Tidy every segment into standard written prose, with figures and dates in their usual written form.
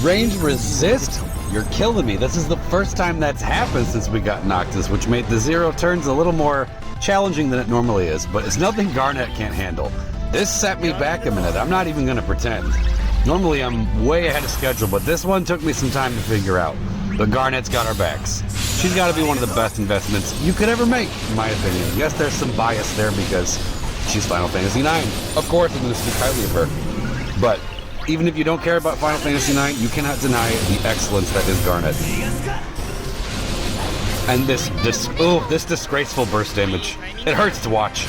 Range resist? You're killing me. This is the first time that's happened since we got Noctis, which made the 0 turns a little more challenging than it normally is, but it's nothing Garnet can't handle. This set me back a minute. I'm not even going to pretend. Normally I'm way ahead of schedule, but this one took me some time to figure out. But Garnet's got our backs. She's got to be one of the best investments you could ever make, in my opinion. Yes, there's some bias there because she's Final Fantasy IX. Of course I'm going to speak highly of her. But even if you don't care about Final Fantasy IX, you cannot deny the excellence that is Garnet. And this disgraceful burst damage. It hurts to watch.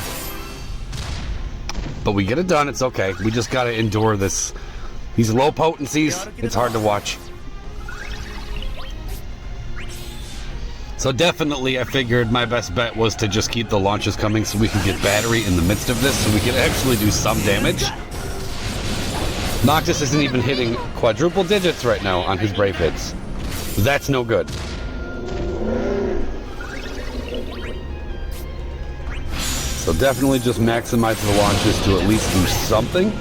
But we get it done, it's okay. We just gotta endure these low potencies. It's hard to watch. So definitely I figured my best bet was to just keep the launches coming so we can get battery in the midst of this so we can actually do some damage. Noctis isn't even hitting quadruple digits right now on his Brave hits. That's no good. So definitely just maximize the launches to at least do something.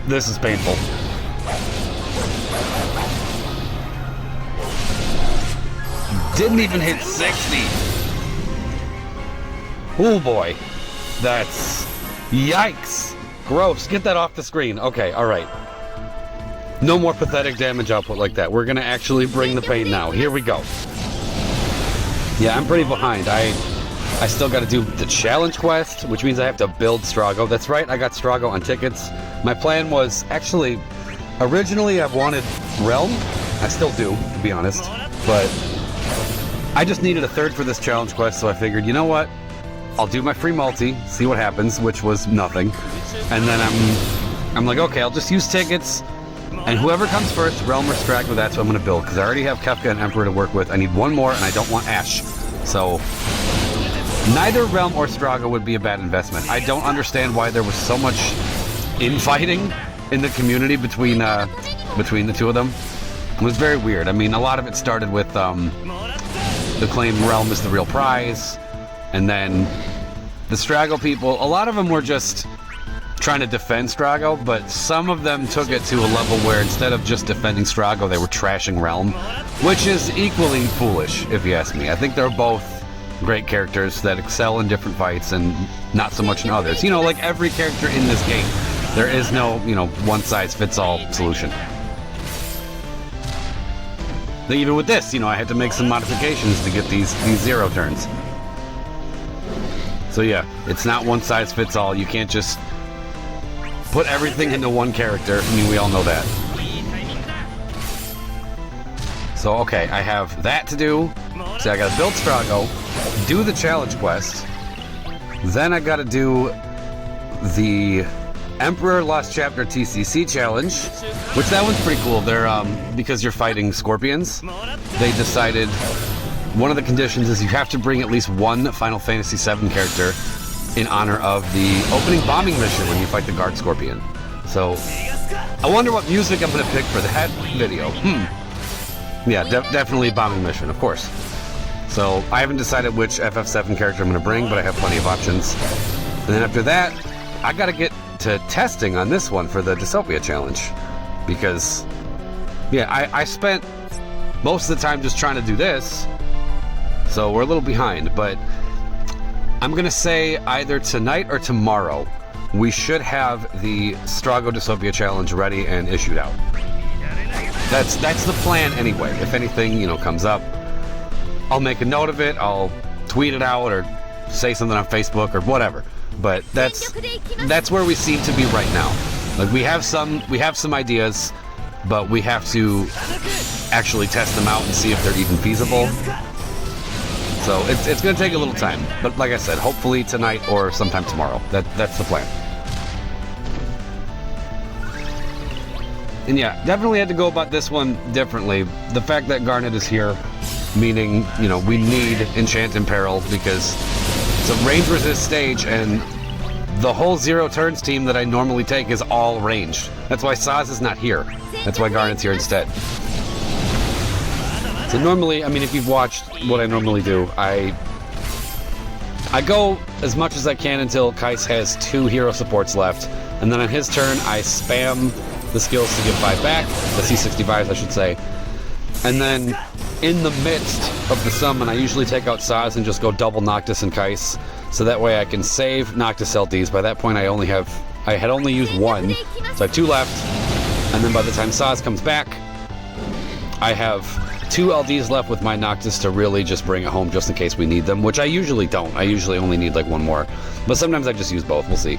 This is painful. Didn't even hit 60. Oh boy. That's... Yikes! Gross. Get that off the screen. Okay, alright. No more pathetic damage output like that. We're gonna actually bring the pain now. Here we go. Yeah, I'm pretty behind. I still gotta do the challenge quest, which means I have to build Strago. That's right, I got Strago on tickets. My plan was, actually, originally I wanted Realm. I still do, to be honest. But I just needed a third for this challenge quest, so I figured, you know what? I'll do my free multi, see what happens, which was nothing. And then I'm like, okay, I'll just use tickets, and whoever comes first, Realm or Strago, that's what I'm gonna build, because I already have Kefka and Emperor to work with. I need one more, and I don't want Ashe. So, neither Realm or Strago would be a bad investment. I don't understand why there was so much infighting in the community between the two of them. It was very weird. I mean, a lot of it started with the claim Realm is the real prize. And then the Strago people, a lot of them were just trying to defend Strago, but some of them took it to a level where instead of just defending Strago, they were trashing Realm, which is equally foolish, if you ask me. I think they're both great characters that excel in different fights and not so much in others. You know, like every character in this game, there is no, one-size-fits-all solution. Even with this, I had to make some modifications to get these 0 turns. So yeah, it's not one size fits all. You can't just put everything into one character. I mean, we all know that. So okay, I have that to do. So I gotta build Strago, do the challenge quest, then I gotta do the Emperor Lost Chapter TCC challenge, which that one's pretty cool. They're because you're fighting scorpions, they decided one of the conditions is you have to bring at least one Final Fantasy VII character in honor of the opening bombing mission when you fight the guard scorpion. So, I wonder what music I'm going to pick for that video. Yeah, definitely bombing mission, of course. So, I haven't decided which FF7 character I'm going to bring, but I have plenty of options. And then after that, I got to get to testing on this one for the Dystopia challenge. Because, yeah, I spent most of the time just trying to do this. So we're a little behind, but I'm gonna say either tonight or tomorrow we should have the Strago Dystopia challenge ready and issued out. That's the plan anyway. If anything, comes up, I'll make a note of it, I'll tweet it out or say something on Facebook or whatever. But that's where we seem to be right now. Like we have some ideas, but we have to actually test them out and see if they're even feasible. So it's going to take a little time, but like I said, hopefully tonight or sometime tomorrow. That's the plan. And yeah, definitely had to go about this one differently. The fact that Garnet is here, meaning, we need Enchant in Peril because it's a range resist stage and the whole 0 turns team that I normally take is all ranged. That's why Saz is not here. That's why Garnet's here instead. So normally, I mean, if you've watched what I normally do, I go as much as I can until Keiss has 2 hero supports left, and then on his turn, I spam the skills to give 5 back, the C65s, I should say. And then, in the midst of the summon, I usually take out Saz and just go double Noctis and Keiss, so that way I can save Noctis LDs. By that point, I had only used 1, so I have 2 left, and then by the time Saz comes back, I have 2 LDs left with my Noctis to really just bring it home just in case we need them, which I usually don't. I usually only need like 1 more, but sometimes I just use both, we'll see.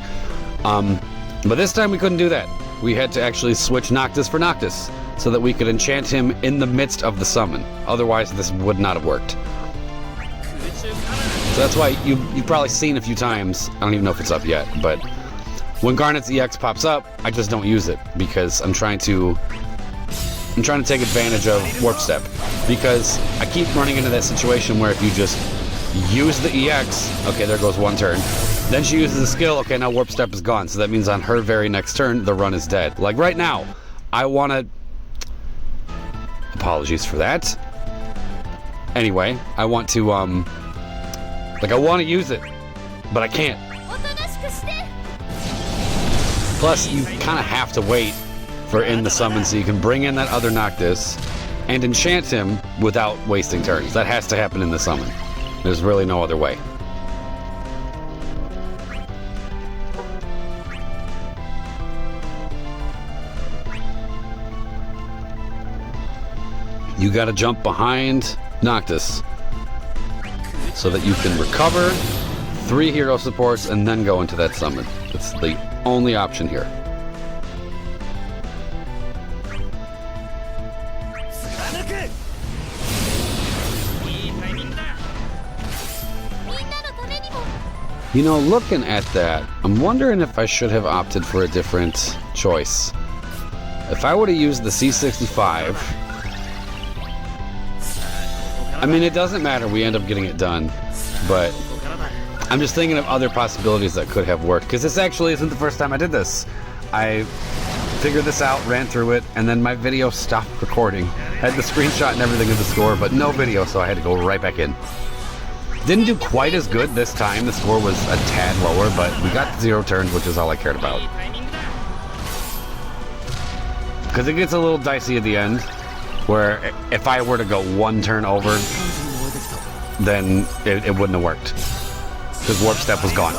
But this time we couldn't do that. We had to actually switch Noctis for Noctis, so that we could enchant him in the midst of the summon. Otherwise, this would not have worked. So that's why you've probably seen a few times, I don't even know if it's up yet, but when Garnet's EX pops up, I just don't use it, because I'm trying to take advantage of Warp Step, because I keep running into that situation where if you just use the EX, okay, there goes 1 turn, then she uses the skill, okay, now Warp Step is gone, so that means on her very next turn, the run is dead. Like right now, I want to... Apologies for that. Anyway, I want to, I want to use it, but I can't. Plus, you kind of have to wait for in the summon so you can bring in that other Noctis and enchant him without wasting turns. That has to happen in the summon. There's really no other way. You gotta jump behind Noctis so that you can recover 3 hero supports and then go into that summon. It's the only option here. You know, looking at that, I'm wondering if I should have opted for a different choice. If I would have used the C65, I mean, it doesn't matter, we end up getting it done, but I'm just thinking of other possibilities that could have worked, because this actually isn't the first time I did this. I figured this out, ran through it, and then my video stopped recording. Had the screenshot and everything of the score, but no video, so I had to go right back in. Didn't do quite as good this time, the score was a tad lower, but we got 0 turns, which is all I cared about. Because it gets a little dicey at the end, where if I were to go 1 turn over, then it wouldn't have worked. Because Warp Step was gone.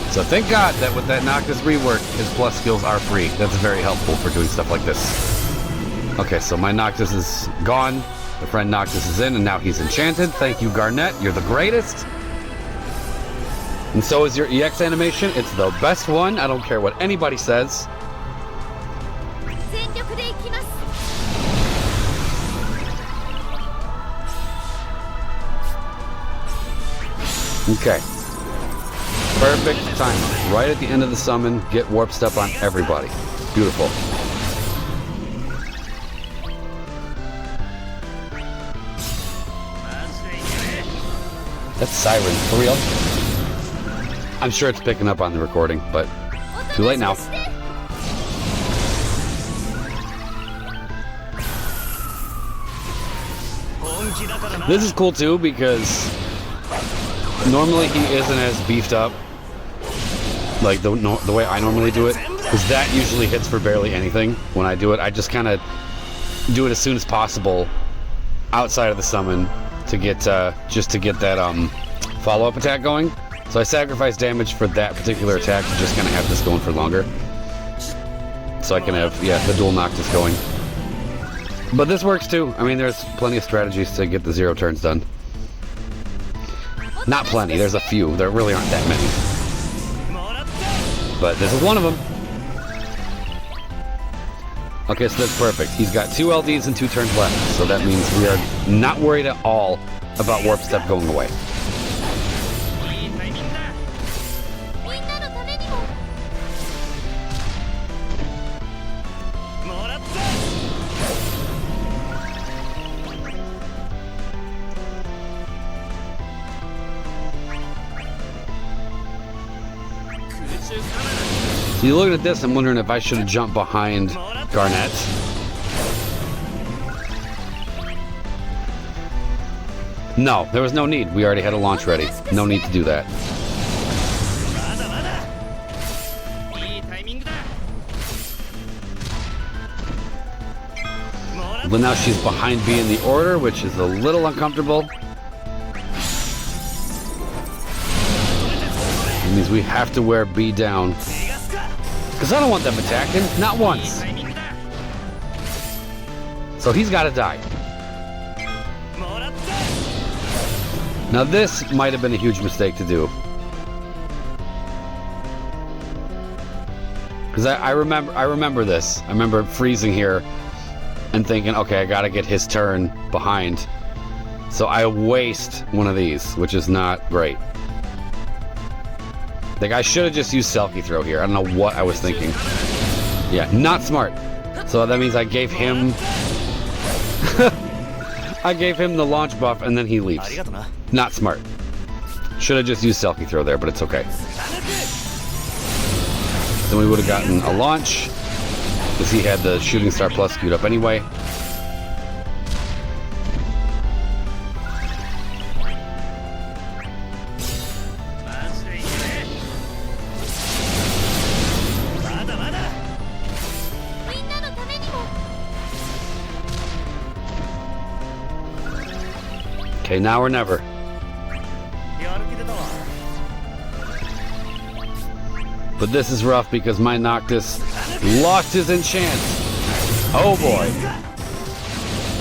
So thank God that with that Noctis rework, his plus skills are free. That's very helpful for doing stuff like this. Okay, so my Noctis is gone. The friend Noctis is in, and now he's enchanted. Thank you, Garnet. You're the greatest. And so is your EX animation. It's the best one. I don't care what anybody says. Okay. Perfect timing. Right at the end of the summon, get Warp Step on everybody. Beautiful. That's Siren, for real? I'm sure it's picking up on the recording, but too late now. This is cool too, because normally he isn't as beefed up, like the way I normally do it, because that usually hits for barely anything. When I do it, I just kind of do it as soon as possible outside of the summon to get just to get that follow-up attack going. So I sacrifice damage for that particular attack to just kind of have this going for longer, so I can have the dual Noctis going. But this works too. I mean, there's plenty of strategies to get the 0 turns done. Not plenty, there's a few. There really aren't that many. But this is one of them. Okay, so that's perfect. He's got 2 LDs and 2 turns left, so that means we are not worried at all about Warp Step going away. So you're looking at this, I'm wondering if I should have jumped behind Garnet. No, there was no need. We already had a launch ready. No need to do that. But now she's behind B in the order, which is a little uncomfortable. It means we have to wear B down. Because I don't want them attacking. Not once. So he's got to die. Now this might have been a huge mistake to do. Because I remember this. I remember freezing here and thinking, okay, I gotta get his turn behind. So I waste one of these, which is not great. Like, I should have just used Selkie Throw here. I don't know what I was thinking. Yeah, not smart. So that means I gave him... I gave him the launch buff and then he leaves. Not smart. Should have just used Selkie Throw there, but it's okay. Then we would have gotten a launch, because he had the Shooting Star Plus queued up anyway. Okay, now or never. But this is rough because my Noctis lost his enchant. Oh boy.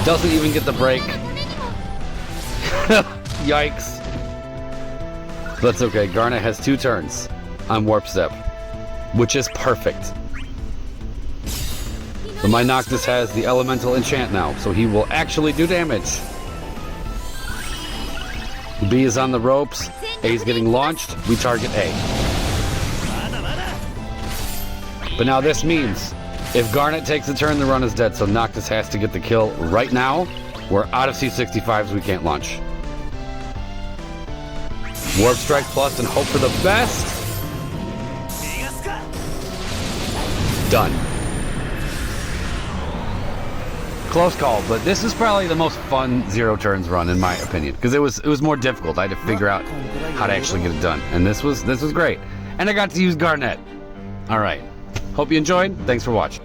Doesn't even get the break. Yikes. That's okay. Garnet has 2 turns on Warp Step, which is perfect. But my Noctis has the elemental enchant now, so he will actually do damage. B is on the ropes. A is getting launched. We target A. But now this means if Garnet takes a turn, the run is dead, so Noctis has to get the kill right now. We're out of C65s, we can't launch. Warp Strike Plus and hope for the best. Done. Close call, but this is probably the most fun zero turns run in my opinion, because it was more difficult. I had to figure out how to actually get it done, and this was great. And I got to use Garnet. All right. Hope you enjoyed. Thanks for watching.